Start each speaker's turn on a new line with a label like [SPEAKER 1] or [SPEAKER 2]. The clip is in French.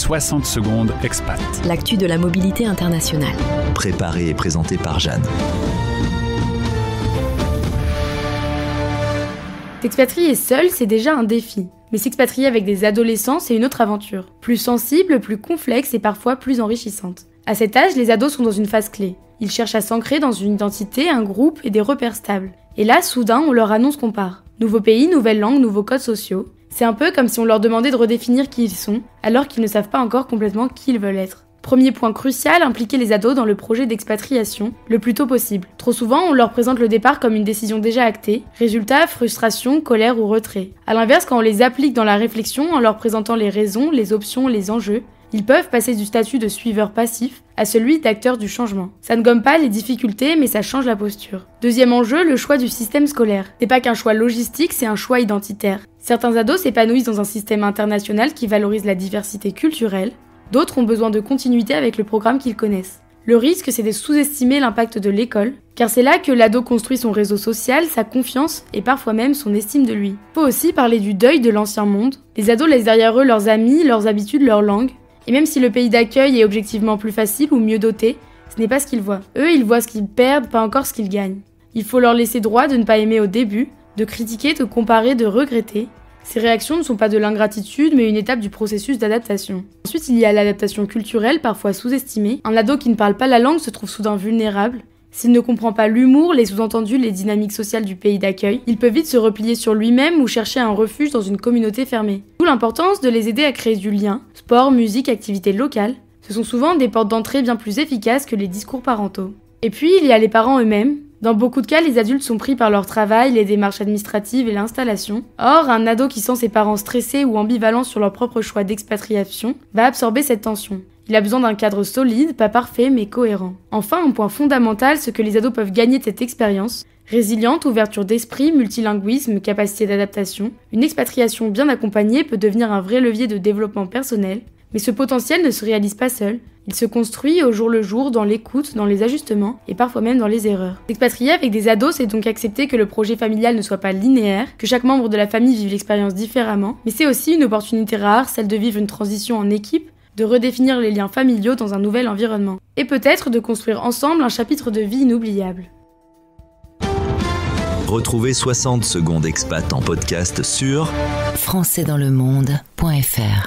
[SPEAKER 1] 60 secondes expat.
[SPEAKER 2] L'actu de la mobilité internationale.
[SPEAKER 3] Préparé et présenté par Jeanne.
[SPEAKER 4] S'expatrier seul, c'est déjà un défi. Mais s'expatrier avec des adolescents, c'est une autre aventure. Plus sensible, plus complexe et parfois plus enrichissante. À cet âge, les ados sont dans une phase clé. Ils cherchent à s'ancrer dans une identité, un groupe et des repères stables. Et là, soudain, on leur annonce qu'on part. Nouveau pays, nouvelle langue, nouveaux codes sociaux. C'est un peu comme si on leur demandait de redéfinir qui ils sont, alors qu'ils ne savent pas encore complètement qui ils veulent être. Premier point crucial, impliquer les ados dans le projet d'expatriation le plus tôt possible. Trop souvent, on leur présente le départ comme une décision déjà actée. Résultat, frustration, colère ou retrait. A l'inverse, quand on les applique dans la réflexion en leur présentant les raisons, les options, les enjeux, ils peuvent passer du statut de suiveur passif à celui d'acteur du changement. Ça ne gomme pas les difficultés, mais ça change la posture. Deuxième enjeu, le choix du système scolaire. C'est pas qu'un choix logistique, c'est un choix identitaire. Certains ados s'épanouissent dans un système international qui valorise la diversité culturelle. D'autres ont besoin de continuité avec le programme qu'ils connaissent. Le risque, c'est de sous-estimer l'impact de l'école, car c'est là que l'ado construit son réseau social, sa confiance et parfois même son estime de lui. Faut aussi parler du deuil de l'ancien monde. Les ados laissent derrière eux leurs amis, leurs habitudes, leur langue. Et même si le pays d'accueil est objectivement plus facile ou mieux doté, ce n'est pas ce qu'ils voient. Eux, ils voient ce qu'ils perdent, pas encore ce qu'ils gagnent. Il faut leur laisser droit de ne pas aimer au début, de critiquer, de comparer, de regretter. Ces réactions ne sont pas de l'ingratitude, mais une étape du processus d'adaptation. Ensuite, il y a l'adaptation culturelle, parfois sous-estimée. Un ado qui ne parle pas la langue se trouve soudain vulnérable. S'il ne comprend pas l'humour, les sous-entendus, les dynamiques sociales du pays d'accueil, il peut vite se replier sur lui-même ou chercher un refuge dans une communauté fermée. D'où l'importance de les aider à créer du lien. Sport, musique, activités locales. Ce sont souvent des portes d'entrée bien plus efficaces que les discours parentaux. Et puis, il y a les parents eux-mêmes. Dans beaucoup de cas, les adultes sont pris par leur travail, les démarches administratives et l'installation. Or, un ado qui sent ses parents stressés ou ambivalents sur leur propre choix d'expatriation va absorber cette tension. Il a besoin d'un cadre solide, pas parfait, mais cohérent. Enfin, un point fondamental, ce que les ados peuvent gagner de cette expérience, résiliente, ouverture d'esprit, multilinguisme, capacité d'adaptation. Une expatriation bien accompagnée peut devenir un vrai levier de développement personnel, mais ce potentiel ne se réalise pas seul. Il se construit au jour le jour, dans l'écoute, dans les ajustements et parfois même dans les erreurs. S'expatrier avec des ados, c'est donc accepter que le projet familial ne soit pas linéaire, que chaque membre de la famille vive l'expérience différemment, mais c'est aussi une opportunité rare, celle de vivre une transition en équipe, de redéfinir les liens familiaux dans un nouvel environnement, et peut-être de construire ensemble un chapitre de vie inoubliable.
[SPEAKER 3] Retrouvez 60 secondes expat en podcast sur
[SPEAKER 2] françaisdanslemonde.fr